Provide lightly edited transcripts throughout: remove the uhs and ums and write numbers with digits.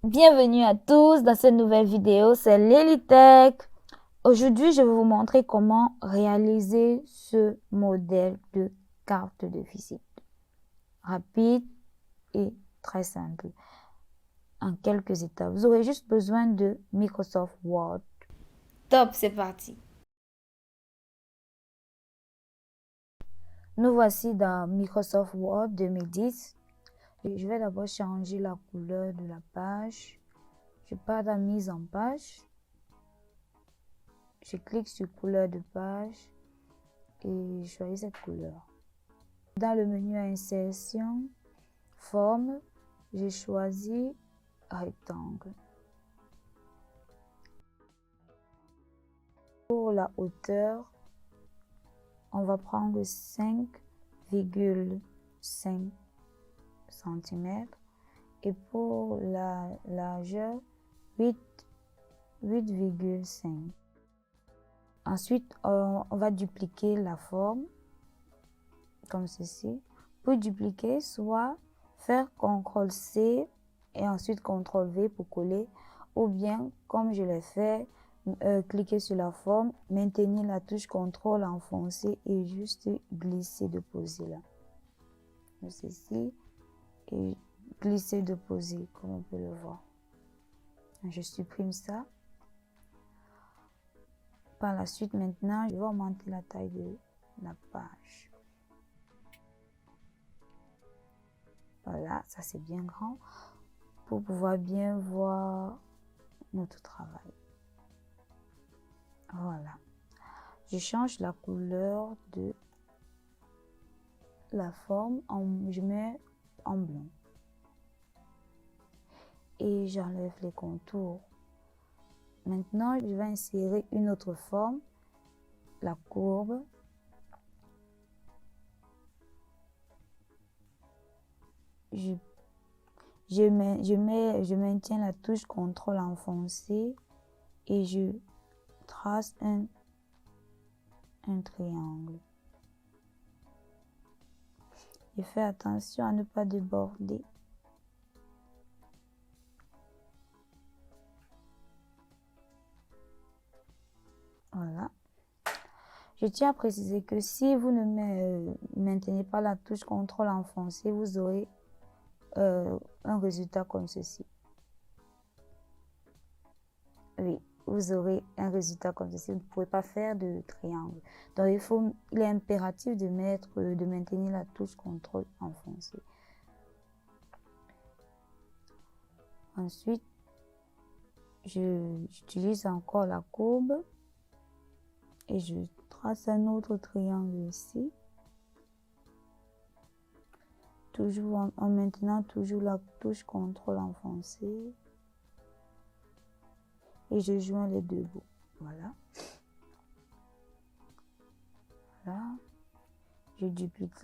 Bienvenue à tous dans cette nouvelle vidéo, c'est Lelytech. Aujourd'hui, je vais vous montrer comment réaliser ce modèle de carte de visite. Rapide et très simple. En quelques étapes. Vous aurez juste besoin de Microsoft Word. Top, c'est parti. Nous voici dans Microsoft Word 2010. Je vais d'abord changer la couleur de la page. Je pars dans mise en page. Je clique sur couleur de page et je choisis cette couleur. Dans le menu insertion, forme, j'ai choisi rectangle. Pour la hauteur, on va prendre 5,5 cm et pour la largeur 8,5. Ensuite, on va dupliquer la forme comme ceci. Pour dupliquer, soit faire CTRL-C et ensuite CTRL-V pour coller, ou bien, comme je l'ai fait, cliquer sur la forme, maintenir la touche CTRL enfoncée et juste glisser, déposer là. Comme ceci, et glisser, déposer, comme on peut le voir. Je supprime ça. Par la suite, maintenant, je vais augmenter la taille de la page. Voilà, ça c'est bien grand pour pouvoir bien voir notre travail. Voilà. Je change la couleur de la forme, je mets en blanc. Et j'enlève les contours. Maintenant, je vais insérer une autre forme, la courbe. Je maintiens la touche CTRL enfoncée et je trace un triangle. Et fais attention à ne pas déborder. Voilà. Je tiens à préciser que si vous ne maintenez pas la touche CTRL enfoncée, vous aurez un résultat comme ceci. Oui, vous aurez un résultat comme ceci. Vous ne pouvez pas faire de triangle. Donc il est impératif de maintenir la touche CTRL enfoncée. Ensuite, j'utilise encore la courbe et je trace un autre triangle ici. Toujours en maintenant toujours la touche CTRL enfoncée. Et je joins les deux bouts. Voilà. Voilà. Je duplique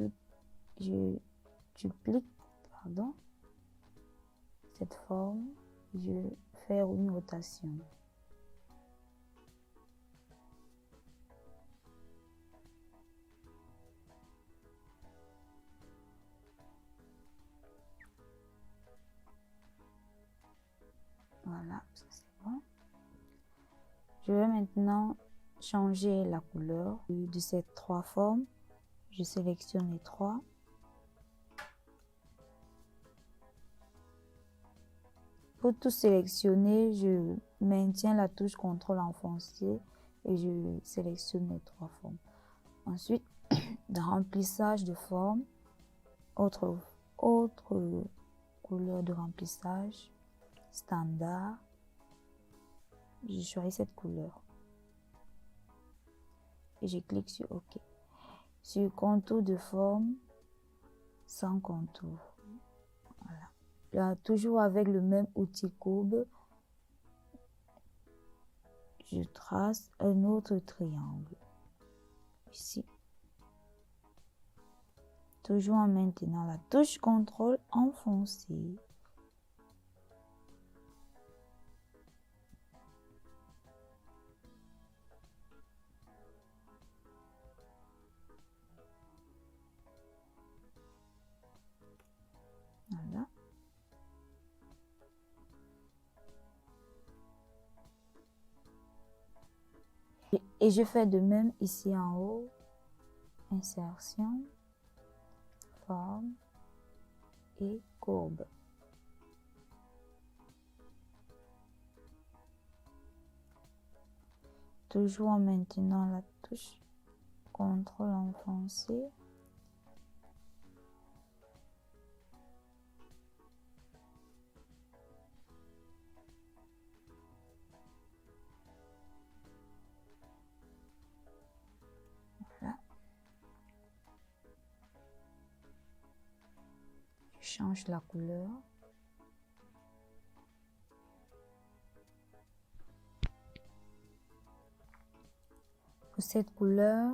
cette forme. Je vais faire une rotation. Voilà, ça c'est bon. Je vais maintenant changer la couleur de ces trois formes. Je sélectionne les trois. Pour tout sélectionner, je maintiens la touche CTRL enfoncée et je sélectionne les trois formes. Ensuite, dans remplissage de forme, autre couleur de remplissage, standard, je choisis cette couleur et je clique sur OK. Sur contour de forme, sans contour. Voilà. Là, toujours avec le même outil courbe, je trace un autre triangle ici. Toujours en maintenant la touche CTRL enfoncée. Voilà. Et je fais de même ici en haut. Insertion, forme et courbe. Toujours en maintenant la touche CTRL enfoncé. Voilà. Je change la couleur. Pour cette couleur,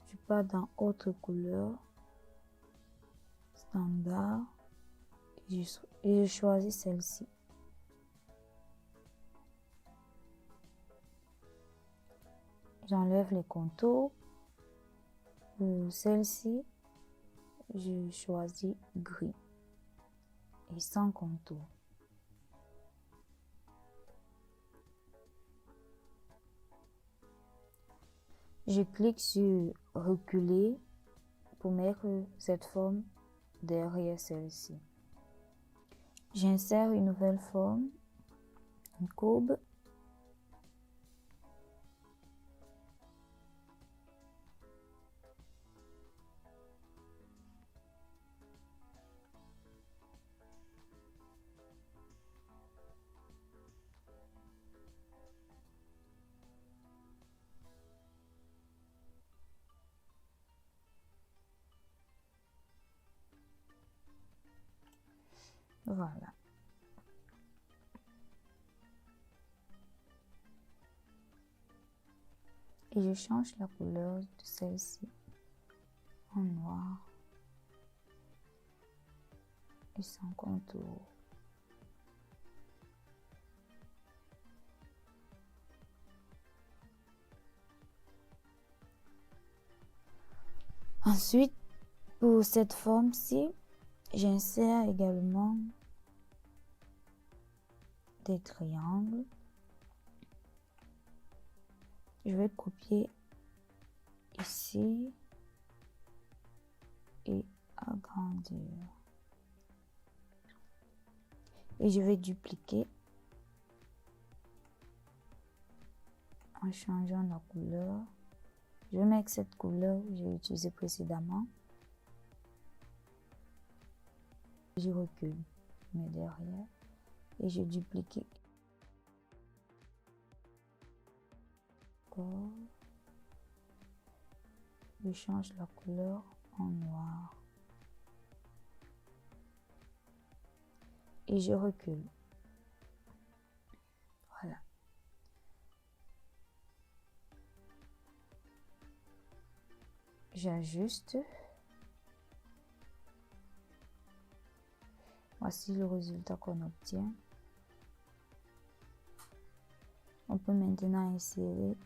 je pars dans autre couleur, standard, et je choisis celle-ci. J'enlève les contours. Pour celle-ci, je choisis gris et sans contour. Je clique sur reculer pour mettre cette forme derrière celle-ci. J'insère une nouvelle forme, une courbe. Voilà. Et je change la couleur de celle-ci en noir et sans contour. Ensuite, pour cette forme-ci, j'insère également des triangles. Je vais copier ici et agrandir. Et je vais dupliquer en changeant la couleur. Je vais mettre cette couleur que j'ai utilisée précédemment. Je recule, je mets derrière et je duplique. Je change la couleur en noir et je recule. Voilà. J'ajuste. Voici le résultat qu'on obtient. On peut maintenant insérer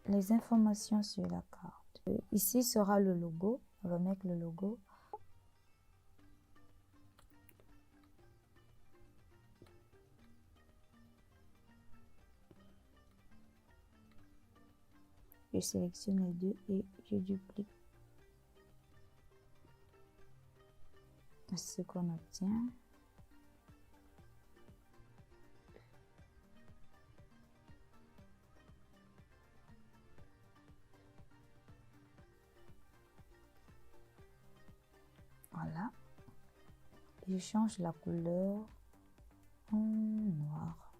les informations sur la carte. Ici sera le logo. On va mettre le logo. Je sélectionne les deux et je duplique. Ce qu'on obtient. Voilà. Je change la couleur en noir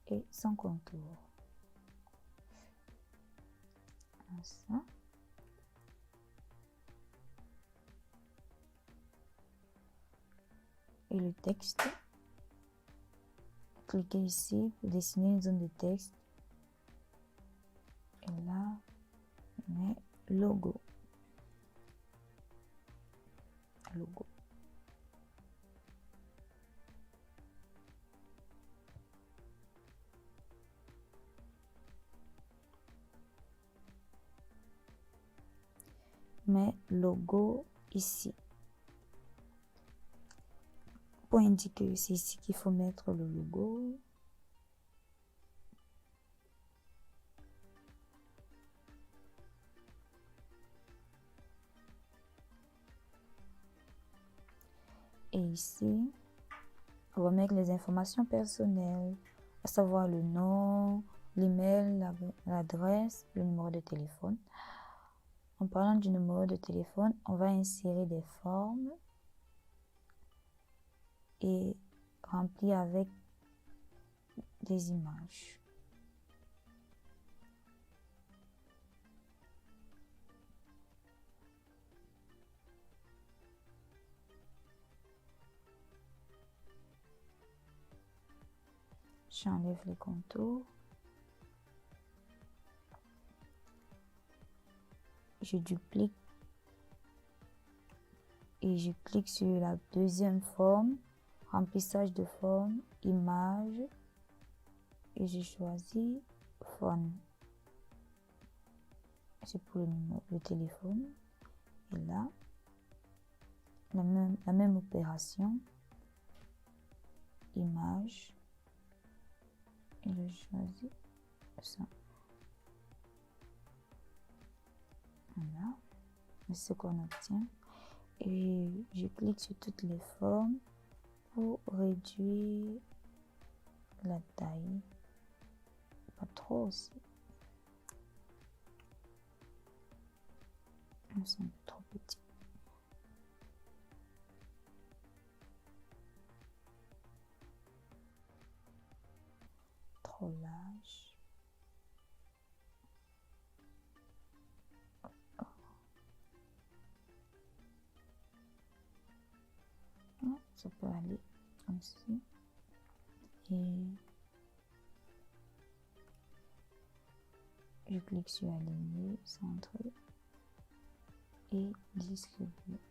et sans contour. Comme ça. Et le texte. Cliquez ici pour dessiner une zone de texte. Et là, je mets logo. Logo. Mais logo ici. Pour indiquer que c'est ici qu'il faut mettre le logo. Et ici, on va mettre les informations personnelles, à savoir le nom, l'email, l'adresse, le numéro de téléphone. En parlant du numéro de téléphone, on va insérer des formes et remplir avec des images. J'enlève les contours. Je duplique et je clique sur la deuxième forme, remplissage de forme, image, et je choisis phone. C'est pour le téléphone. Et là, la même opération, image, et je choisis ça. Voilà, c'est ce qu'on obtient. Et je clique sur toutes les formes pour réduire la taille. Pas trop aussi. C'est un peu trop petit. Trop large. Ça peut aller comme ci. Et je clique sur aligner, centrer et distribuer.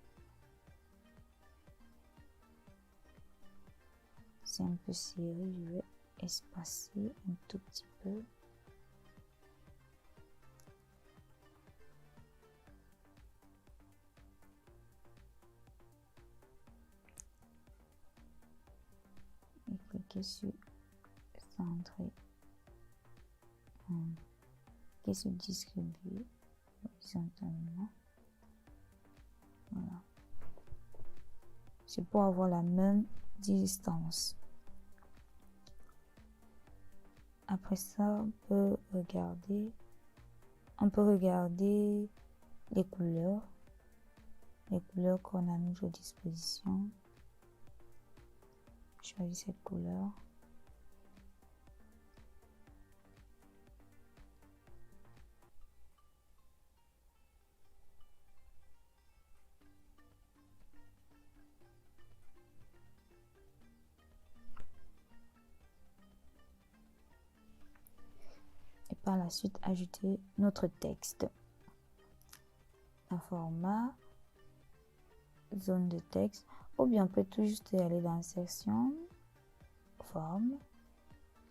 C'est un peu serré, je vais espacer un tout petit peu. Et cliquer sur centrer. Cliquer sur distribuer horizontalement. Voilà. C'est pour avoir la même distance. Après ça, on peut regarder les couleurs qu'on a à notre disposition. Je choisis cette couleur. Et par la suite, ajouter notre texte. Un format, zone de texte, ou bien on peut tout juste aller dans section, forme,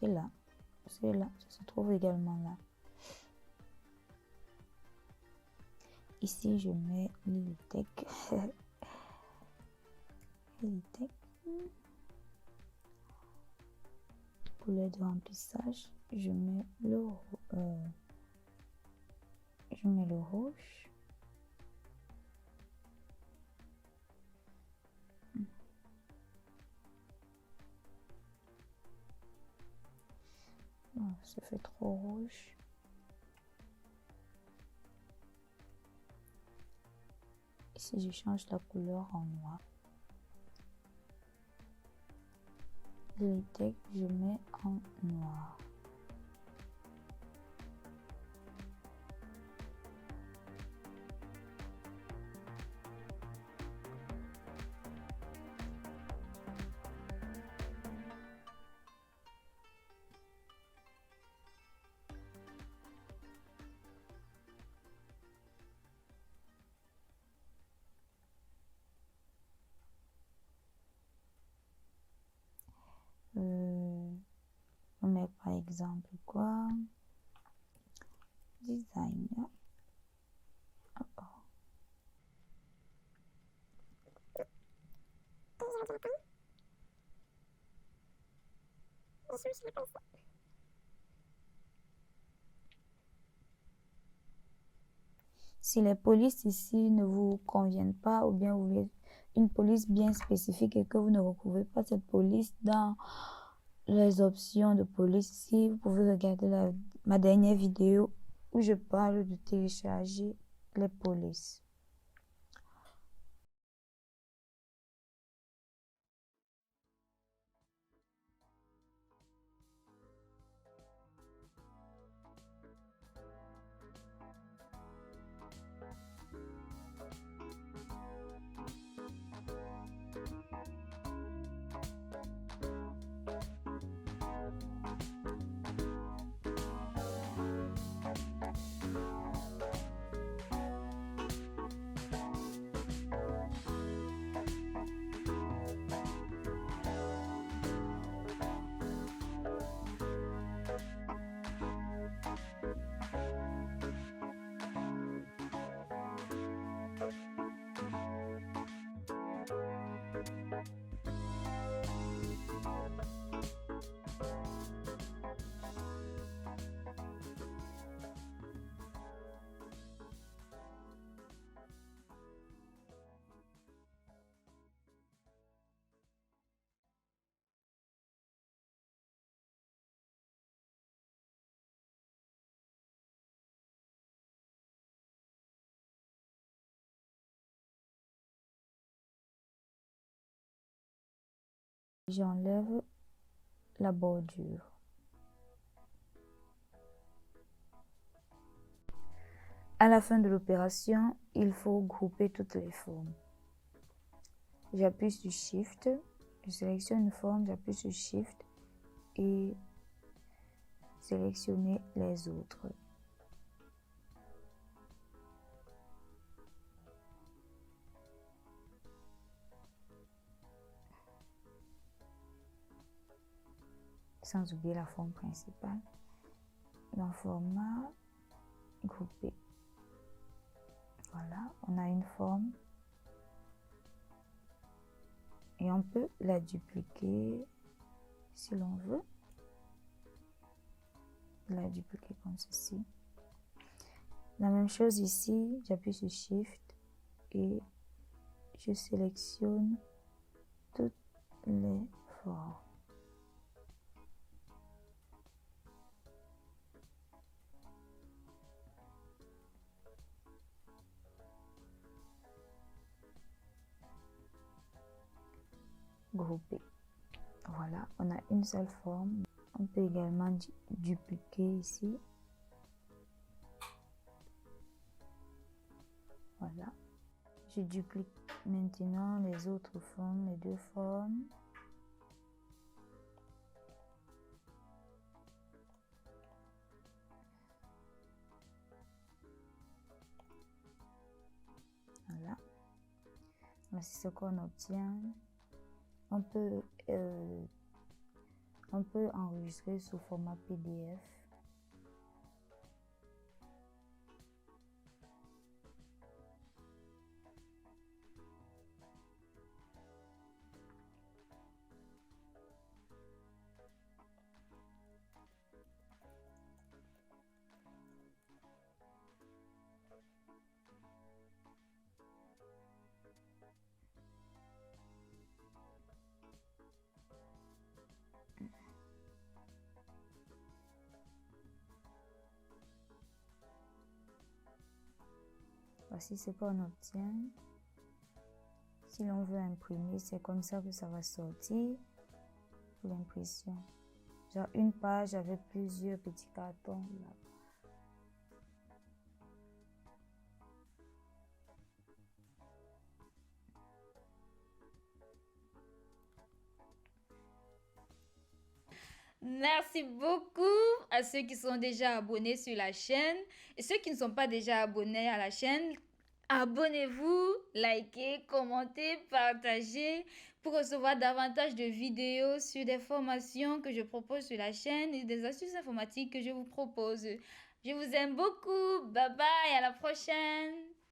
et là, c'est là, ça se trouve également là. Ici, je mets Lilitech. Lilitech. Couleur de remplissage, je mets le rouge. Non, ça fait trop rouge. Ici, je change la couleur en noir. Les textes, je mets en noir. On met par exemple quoi? Design. Si les polices ici ne vous conviennent pas ou bien vous voulez une police bien spécifique et que vous ne retrouvez pas cette police dans les options de police ici, vous pouvez regarder ma dernière vidéo où je parle de télécharger les polices. J'enlève la bordure. À la fin de l'opération, il faut grouper toutes les formes. J'appuie sur Shift, je sélectionne une forme, j'appuie sur Shift et sélectionner les autres. Sans oublier la forme principale. Dans format, grouper. Voilà, on a une forme. Et on peut la dupliquer si l'on veut. La dupliquer comme ceci. La même chose ici, j'appuie sur Shift et je sélectionne toutes les formes. Grouper. Voilà, on a une seule forme. On peut également dupliquer ici. Voilà. Je duplique maintenant les autres formes, les deux formes. Voilà. Voici ce qu'on obtient. On peut enregistrer sous format PDF. Voici ce qu'on obtient. Si l'on veut imprimer, c'est comme ça que ça va sortir pour l'impression. Genre une page avec plusieurs petits cartons là. Merci beaucoup à ceux qui sont déjà abonnés sur la chaîne et ceux qui ne sont pas déjà abonnés à la chaîne. Abonnez-vous, likez, commentez, partagez pour recevoir davantage de vidéos sur des formations que je propose sur la chaîne et des astuces informatiques que je vous propose. Je vous aime beaucoup. Bye bye, à la prochaine.